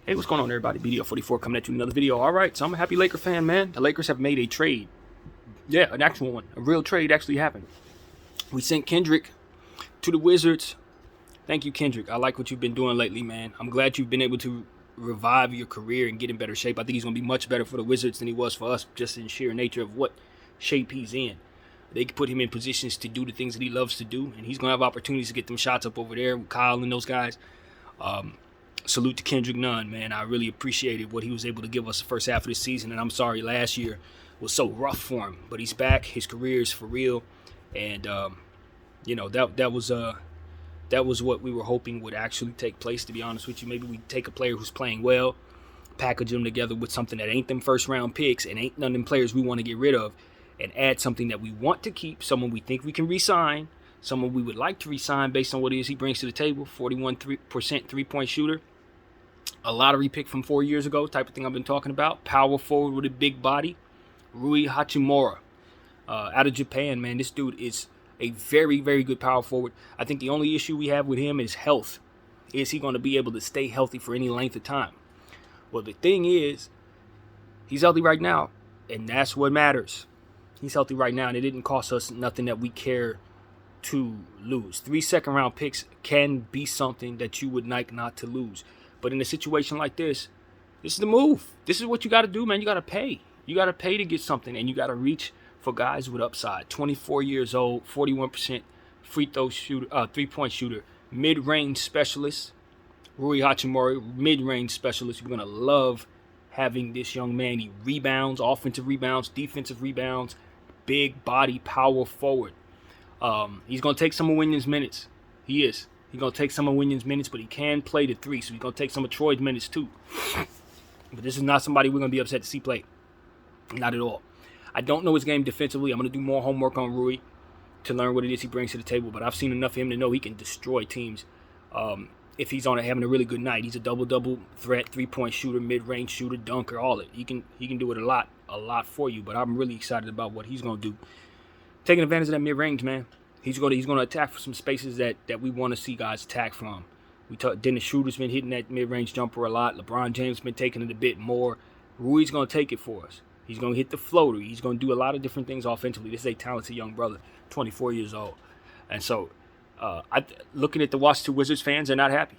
Hey, what's going on, everybody? BDO44 coming at you with another video. All right, so I'm a happy Laker fan, man. The Lakers have made a trade. Yeah, an actual one. A real trade actually happened. We sent Kendrick to the Wizards. Thank you, Kendrick. I like what you've been doing lately, man. I'm glad you've been able to revive your career and get in better shape. I think he's going to be much better for the Wizards than he was for us, just in sheer nature of what shape he's in. They can put him in positions to do the things that he loves to do, and he's going to have opportunities to get them shots up over there with Kyle and those guys. Salute to Kendrick Nunn, man. I really appreciated what he was able to give us the first half of the season, and I'm sorry last year was so rough for him. But he's back. His career is for real, and that was what we were hoping would actually take place. To be honest with you, maybe we take a player who's playing well, package them together with something that ain't them first round picks and ain't none of them players we want to get rid of, and add something that we want to keep, someone we think we can re-sign, someone we would like to re-sign based on what it is he brings to the table. 41% three-point shooter. A lottery pick from 4 years ago, type of thing I've been talking about. Power forward with a big body. Rui Hachimura, out of Japan, man. This dude is a very, very good power forward. I think the only issue we have with him is health. Is he going to be able to stay healthy for any length of time? Well, the thing is, he's healthy right now, and that's what matters. He's healthy right now, and it didn't cost us nothing that we care to lose. 3 second-round picks can be something that you would like not to lose. But in a situation like this is the move. This is what you got to do, man. You got to pay. You got to pay to get something, and you got to reach for guys with upside. 24 years old, 41% free throw shooter, three-point shooter, mid-range specialist. Rui Hachimura, mid-range specialist. You're going to love having this young man. He rebounds, offensive rebounds, defensive rebounds, big body, power forward. He's going to take some of Winyon's minutes. He is. He's going to take some of Winyon's minutes, but he can play the three, so he's going to take some of Troy's minutes too. But this is not somebody we're going to be upset to see play. Not at all. I don't know his game defensively. I'm going to do more homework on Rui to learn what it is he brings to the table, but I've seen enough of him to know he can destroy teams if he's having a really good night. He's a double-double threat, three-point shooter, mid-range shooter, dunker, all it. He can do it a lot for you, but I'm really excited about what he's going to do. Taking advantage of that mid-range, man. He's going to attack for some spaces that we want to see guys attack from. Dennis Schroeder's been hitting that mid-range jumper a lot. LeBron James been taking it a bit more. Rui's going to take it for us. He's going to hit the floater. He's going to do a lot of different things offensively. This is a talented young brother, 24 years old. And so, looking at the Washington Wizards fans, they're not happy.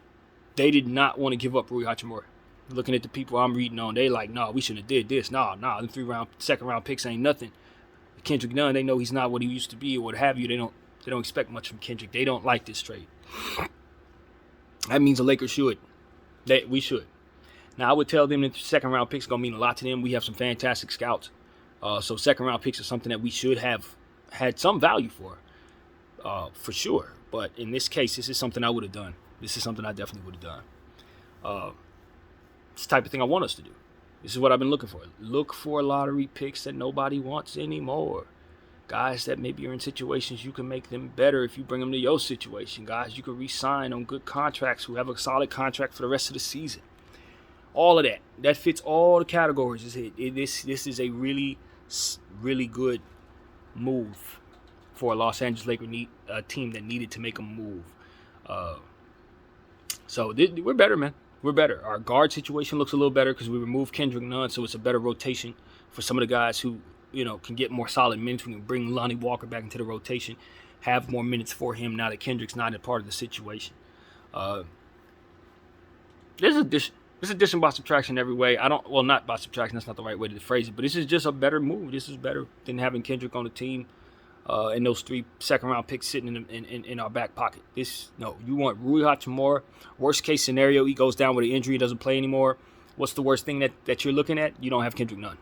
They did not want to give up Rui Hachimura. Looking at the people I'm reading on, they like, no, we shouldn't have did this. No, them second-round picks ain't nothing. Kendrick Nunn, they know he's not what he used to be or what have you. They don't expect much from Kendrick. They don't like this trade. That means the Lakers should. We should. Now, I would tell them that the second-round picks are going to mean a lot to them. We have some fantastic scouts. So second-round picks are something that we should have had some value for sure. But in this case, this is something I would have done. This is something I definitely would have done. It's the type of thing I want us to do. This is what I've been looking for. Look for lottery picks that nobody wants anymore. Guys that maybe are in situations you can make them better if you bring them to your situation. Guys you can re-sign on good contracts who have a solid contract for the rest of the season. All of that. That fits all the categories. This is a really, really good move for a Los Angeles Lakers team that needed to make a move. We're better, man. We're better. Our guard situation looks a little better because we removed Kendrick Nunn, so it's a better rotation for some of the guys who can get more solid minutes. We can bring Lonnie Walker back into the rotation, have more minutes for him now that Kendrick's not a part of the situation. There's addition by subtraction every way. Not by subtraction. That's not the right way to phrase it. But this is just a better move. This is better than having Kendrick on the team and those 3 second-round picks sitting in our back pocket. You want Rui Hachimura. Worst case scenario, he goes down with an injury, doesn't play anymore. What's the worst thing that you're looking at? You don't have Kendrick Nunn.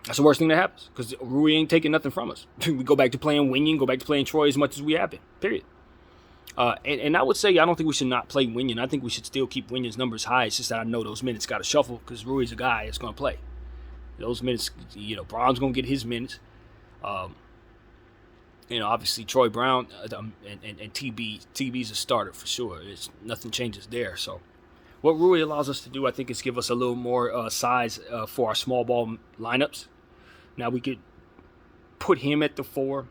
That's the worst thing that happens because Rui ain't taking nothing from us. We go back to playing Winion, go back to playing Troy as much as we have been, period. And I would say I don't think we should not play Winion. I think we should still keep Winion's numbers high. It's just that I know those minutes got to shuffle because Rui's a guy that's going to play. Those minutes, Brown's going to get his minutes. Obviously Troy Brown and TB's a starter for sure. Nothing changes there. So what Rui allows us to do, I think, is give us a little more size for our small ball lineups. Now we could put him at the 4,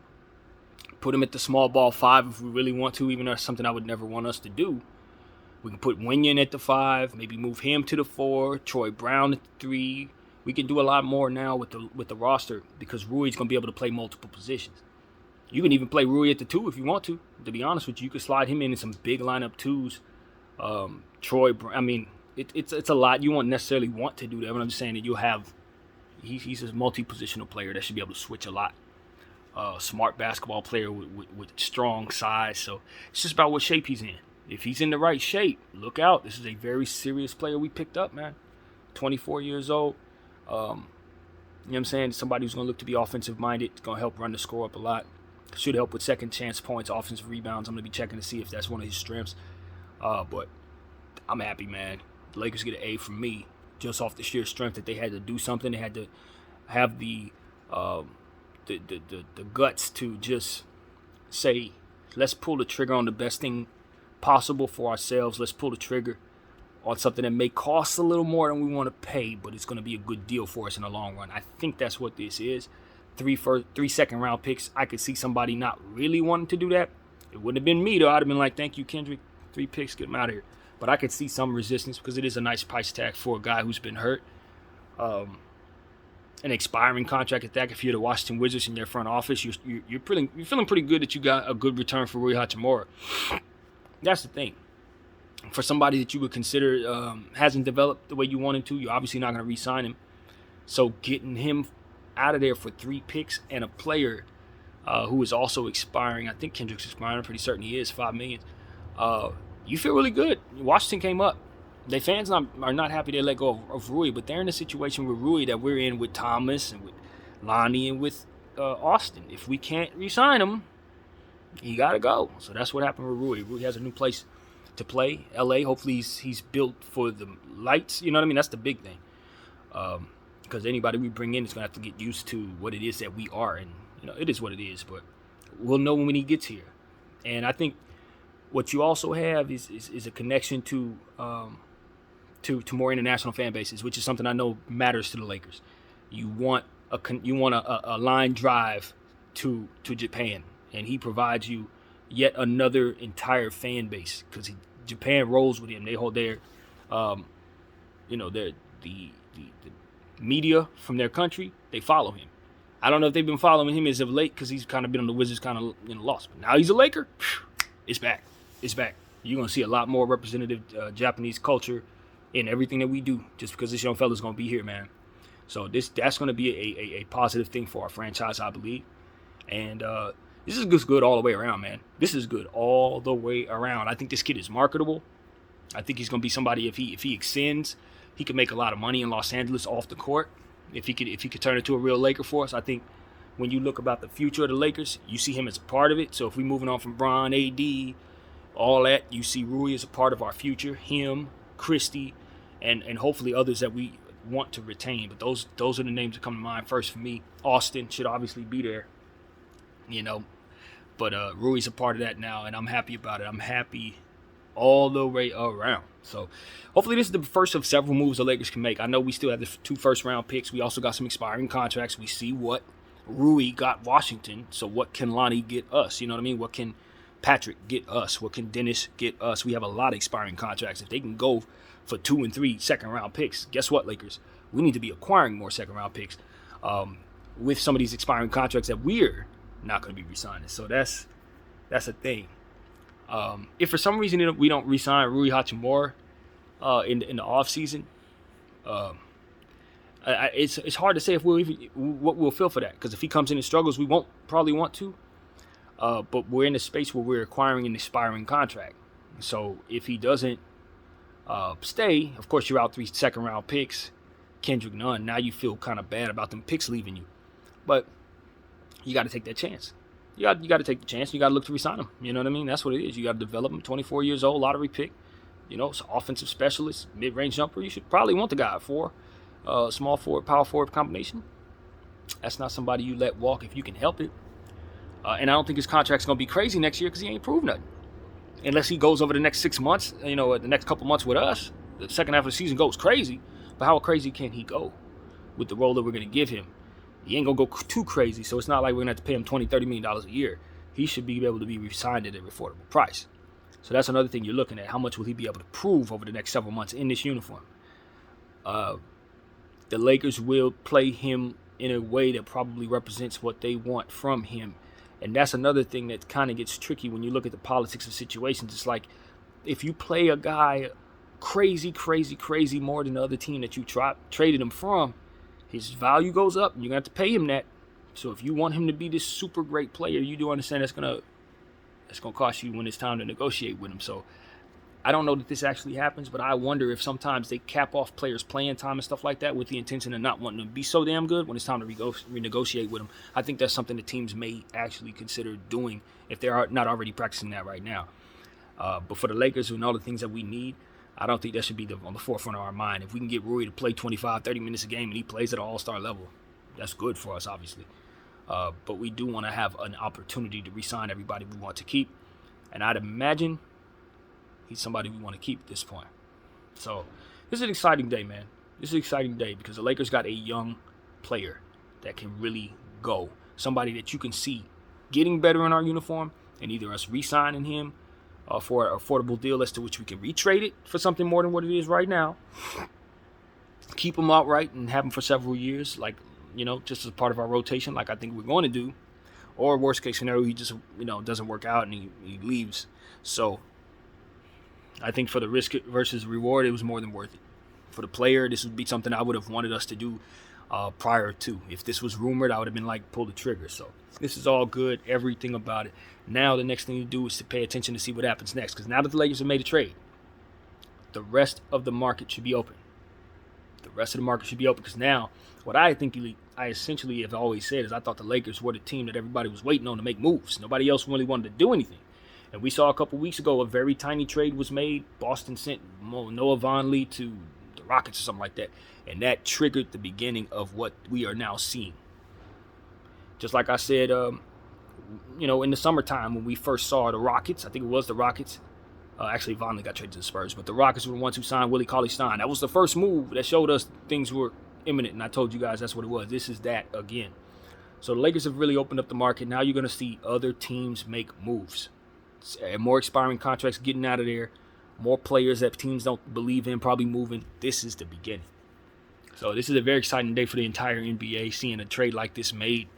put him at the small ball 5 if we really want to, even though that's something I would never want us to do. We can put Winyan at the 5, maybe move him to the 4, Troy Brown at the 3. We can do a lot more now with the roster because Rui's going to be able to play multiple positions. You can even play Rui at the 2 if you want to. To be honest with you, you could slide him in some big lineup 2s. Troy, I mean, it's a lot. You won't necessarily want to do that, but I'm just saying that you'll have. He's a multi-positional player that should be able to switch a lot. Smart basketball player with strong size. So it's just about what shape he's in. If he's in the right shape, look out. This is a very serious player we picked up, man. 24 years old. You know what I'm saying? Somebody who's going to look to be offensive-minded, going to help run the score up a lot. Should help with second chance points, offensive rebounds. I'm going to be checking to see if that's one of his strengths. But I'm happy, man. The Lakers get an A from me just off the sheer strength that they had to do something. They had to have the guts to just say, let's pull the trigger on the best thing possible for ourselves. Let's pull the trigger on something that may cost a little more than we want to pay, but it's going to be a good deal for us in the long run. I think that's what this is. 3 second round picks. I could see somebody not really wanting to do that. It wouldn't have been me, though. I'd have been like, thank you, Kendrick. 3 picks, get them out of here. But I could see some resistance because it is a nice price tag for a guy who's been hurt. An expiring contract at that. If you're the Washington Wizards in their front office, you're feeling pretty good that you got a good return for Rui Hachimura. That's the thing. For somebody that you would consider hasn't developed the way you want him to, you're obviously not going to re-sign him. So getting him out of there for 3 picks and a player who is also expiring, I think Kendrick's expiring, I'm pretty certain he is, $5 million. You feel really good. Washington came up. Their fans are not happy they let go of Rui, but they're in a situation with Rui that we're in with Thomas and with Lonnie and with Austin. If we can't re-sign him, he got to go. So that's what happened with Rui. Rui has a new place to play, L.A. Hopefully he's built for the lights. You know what I mean? That's the big thing. Because anybody we bring in is going to have to get used to what it is that we are. And, it is what it is. But we'll know when he gets here. And I think what you also have is a connection to more international fan bases, which is something I know matters to the Lakers. You want a line drive to Japan, and he provides you yet another entire fan base because Japan rolls with him. They hold the media from their country. They follow him. I don't know if they've been following him as of late because he's kind of been on the Wizards, kind of lost. But now he's a Laker. It's back. It's back. You're gonna see a lot more representative Japanese culture in everything that we do, just because this young fella's gonna be here, man. So that's gonna be a positive thing for our franchise, I believe. And this is just good all the way around, man. This is good all the way around. I think this kid is marketable. I think he's gonna be somebody, if he extends, he could make a lot of money in Los Angeles off the court. If he could turn into a real Laker for us, I think when you look about the future of the Lakers, you see him as a part of it. So if we're moving on from Bron, AD, all that, you see Rui as a part of our future. Him, Christie, and hopefully others that we want to retain. But those are the names that come to mind first for me. Austin should obviously be there, But Rui's a part of that now, and I'm happy about it. I'm happy all the way around. So hopefully this is the first of several moves the Lakers can make. I know we still have the 2 first-round picks. We also got some expiring contracts. We see what Rui got Washington. So what can Lonnie get us? You know what I mean? What can Patrick get us? What can Dennis get us? We have a lot of expiring contracts. If they can go for 2 and 3 second-round picks, guess what, Lakers? We need to be acquiring more second-round picks with some of these expiring contracts that we're not going to be re-signing. So that's a thing. If for some reason we don't re-sign Rui Hachimura in the offseason, it's hard to say if what we'll feel for that. Because if he comes in and struggles, we won't probably want to. But we're in a space where we're acquiring an expiring contract. So if he doesn't stay, of course you're out 3 second-round picks. Kendrick none. Now you feel kind of bad about them picks leaving you. But you got to take that chance. You got to take the chance. You got to look to re-sign him. You know what I mean? That's what it is. You got to develop him. 24 years old, lottery pick. It's an offensive specialist, mid-range jumper. You should probably want the guy for small forward, power forward combination. That's not somebody you let walk if you can help it. And I don't think his contract's going to be crazy next year because he ain't proved nothing. Unless he goes over the next 6 months, the next couple months with us, the second half of the season goes crazy. But how crazy can he go with the role that we're going to give him? He ain't going to go too crazy, so it's not like we're going to have to pay him $20, $30 million a year. He should be able to be re-signed at an affordable price. So that's another thing you're looking at. How much will he be able to prove over the next several months in this uniform? The Lakers will play him in a way that probably represents what they want from him. And that's another thing that kind of gets tricky when you look at the politics of situations. It's like if you play a guy crazy more than the other team that you traded him from, his value goes up and you're going to have to pay him that. So if you want him to be this super great player, you do understand that's going to cost you when it's time to negotiate with him. So I don't know that this actually happens, but I wonder if sometimes they cap off players' playing time and stuff like that with the intention of not wanting them to be so damn good when it's time to renegotiate with them. I think that's something the teams may actually consider doing if they're not already practicing that right now. But for the Lakers and all the things that we need, I don't think that should be on the forefront of our mind. If we can get Rui to play 25, 30 minutes a game and he plays at an all-star level, that's good for us, obviously. But we do want to have an opportunity to re-sign everybody we want to keep. And I'd imagine he's somebody we want to keep at this point. So this is an exciting day, man. This is an exciting day because the Lakers got a young player that can really go. Somebody that you can see getting better in our uniform and either us re-signing him for an affordable deal as to which we can retrade it for something more than what it is right now. Keep him outright and have him for several years, like, just as part of our rotation, like I think we're going to do. Or worst case scenario, he just, doesn't work out and he leaves. So I think for the risk versus reward, it was more than worth it. For the player, this would be something I would have wanted us to do prior to. If this was rumored, I would have been like, pull the trigger. So this is all good, everything about it. Now the next thing to do is to pay attention to see what happens next. Because now that the Lakers have made a trade, the rest of the market should be open. The rest of the market should be open because now what I essentially have always said is I thought the Lakers were the team that everybody was waiting on to make moves. Nobody else really wanted to do anything. And we saw a couple weeks ago a very tiny trade was made. Boston sent Noah Vonleh to the Rockets or something like that. And that triggered the beginning of what we are now seeing. Just like I said, in the summertime when we first saw the Rockets, I think it was the Rockets. Actually, Vonleh got traded to the Spurs, but the Rockets were the ones who signed Willie Cauley-Stein. That was the first move that showed us things were imminent, and I told you guys that's what it was. This is that again. So the Lakers have really opened up the market. Now you're going to see other teams make moves. More expiring contracts getting out of there. More players that teams don't believe in probably moving. This is the beginning. So this is a very exciting day for the entire NBA, seeing a trade like this made.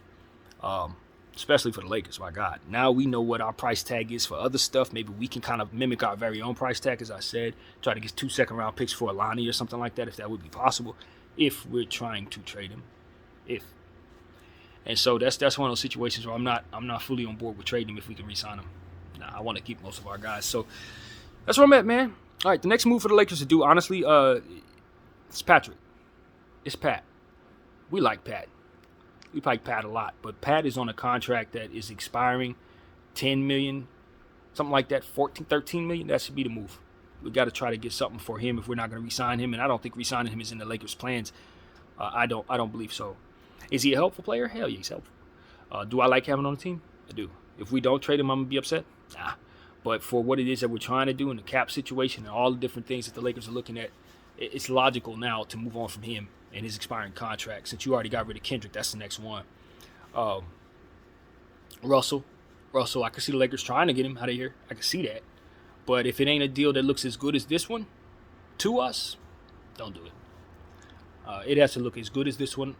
Especially for the Lakers, my God. Now we know what our price tag is for other stuff. Maybe we can kind of mimic our very own price tag, as I said. Try to get 2 second-round picks for Alani or something like that, if that would be possible, if we're trying to trade him. And so that's one of those situations where I'm not fully on board with trading him if we can re-sign him. Nah, I want to keep most of our guys. So that's where I'm at, man. All right, the next move for the Lakers to do, honestly, it's Patrick. It's Pat. We like Pat. We like Pat a lot, but Pat is on a contract that is expiring, $10 million, something like that, $13 million. That should be the move. We got to try to get something for him if we're not going to re-sign him, and I don't think re-signing him is in the Lakers' plans. I don't believe so. Is he a helpful player? Hell yeah, he's helpful. Do I like having him on the team? I do. If we don't trade him, I'm gonna be upset. Nah. But for what it is that we're trying to do in the cap situation and all the different things that the Lakers are looking at, it's logical now to move on from him and his expiring contract. Since you already got rid of Kendrick, that's the next one. Russell, I can see the Lakers trying to get him out of here. I can see that. But if it ain't a deal that looks as good as this one to us, don't do it. It has to look as good as this one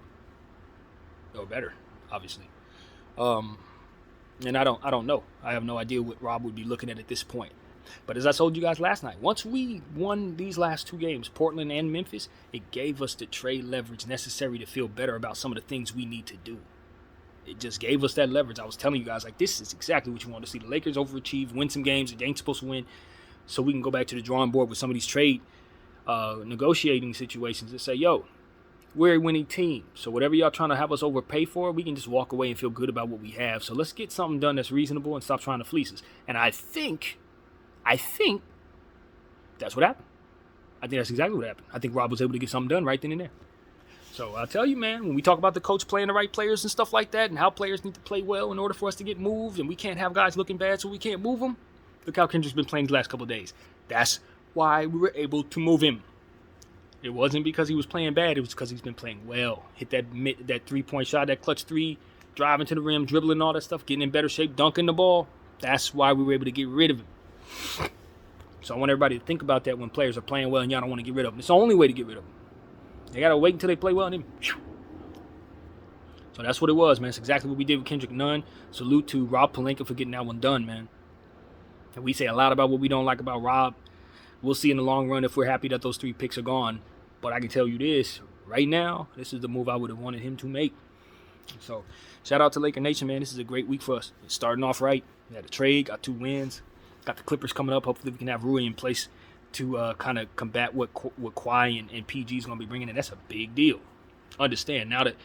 or better, obviously. And I don't know. I have no idea what Rob would be looking at this point. But as I told you guys last night, once we won these last 2 games, Portland and Memphis, it gave us the trade leverage necessary to feel better about some of the things we need to do. It just gave us that leverage. I was telling you guys, like, this is exactly what you want to see. The Lakers overachieve, win some games that they ain't supposed to win, so we can go back to the drawing board with some of these trade negotiating situations and say, yo, we're a winning team. So whatever y'all trying to have us overpay for, we can just walk away and feel good about what we have. So let's get something done that's reasonable and stop trying to fleece us. And I think that's what happened. I think that's exactly what happened. I think Rob was able to get something done right then and there. So I'll tell you, man, when we talk about the coach playing the right players and stuff like that and how players need to play well in order for us to get moved and we can't have guys looking bad so we can't move them, look how Kendrick's been playing the last couple of days. That's why we were able to move him. It wasn't because he was playing bad. It was because he's been playing well. Hit that three-point shot, that clutch three, driving to the rim, dribbling, all that stuff, getting in better shape, dunking the ball. That's why we were able to get rid of him. So I want everybody to think about that when players are playing well and y'all don't want to get rid of them. It's the only way to get rid of them. They got to wait until they play well and then. So that's what it was, man. It's exactly what we did with Kendrick Nunn. Salute to Rob Pelinka for getting that one done, man. And we say a lot about what we don't like about Rob. We'll see in the long run if we're happy that those 3 picks are gone. But I can tell you this, right now, this is the move I would have wanted him to make. So shout out to Laker Nation, man. This is a great week for us. It's starting off right. We had a trade, got 2 wins. Got the Clippers coming up. Hopefully we can have Rui in place to kind of combat what Kawhi and PG is going to be bringing in. That's a big deal. Understand, now that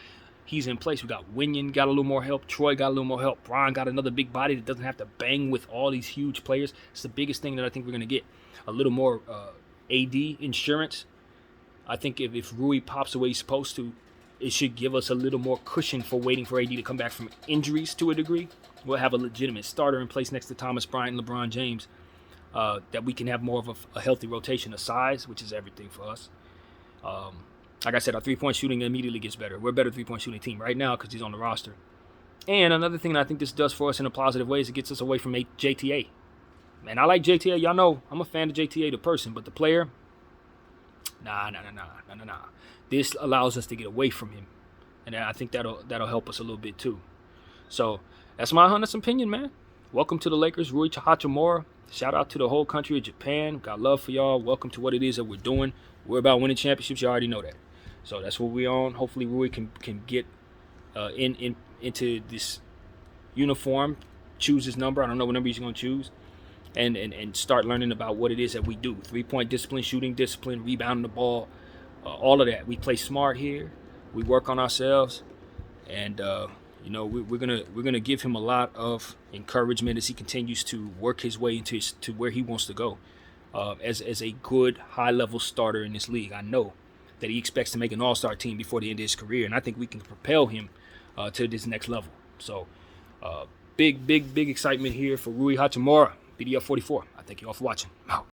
he's in place, we got Winyan got a little more help. Troy got a little more help. Brian got another big body that doesn't have to bang with all these huge players. It's the biggest thing that I think we're going to get. A little more AD insurance. I think if Rui pops the way he's supposed to, it should give us a little more cushion for waiting for AD to come back from injuries to a degree. We'll have a legitimate starter in place next to Thomas Bryant and LeBron James, that we can have more of a healthy rotation of size, which is everything for us. Like I said, our three-point shooting immediately gets better. We're a better three-point shooting team right now because he's on the roster. And another thing that I think this does for us in a positive way is it gets us away from JTA. Man, I like JTA. Y'all know I'm a fan of JTA, the person, but the player, nah. This allows us to get away from him, and I think that'll help us a little bit too. So that's my honest opinion, man. Welcome to the Lakers, Rui Hachimura. Shout out to the whole country of Japan. Got love for y'all. Welcome to what it is that we're doing. We're about winning championships. You already know that. So that's what we're on. Hopefully Rui can get into this uniform, choose his number. I don't know what number he's going to choose. And start learning about what it is that we do. 3-point discipline, shooting discipline, rebounding the ball, all of that. We play smart here. We work on ourselves. And, we're gonna give him a lot of encouragement as he continues to work his way to where he wants to go. As a good, high-level starter in this league. I know that he expects to make an all-star team before the end of his career, and I think we can propel him to this next level. So, big excitement here for Rui Hachimura, BDF 44. I thank you all for watching. Out.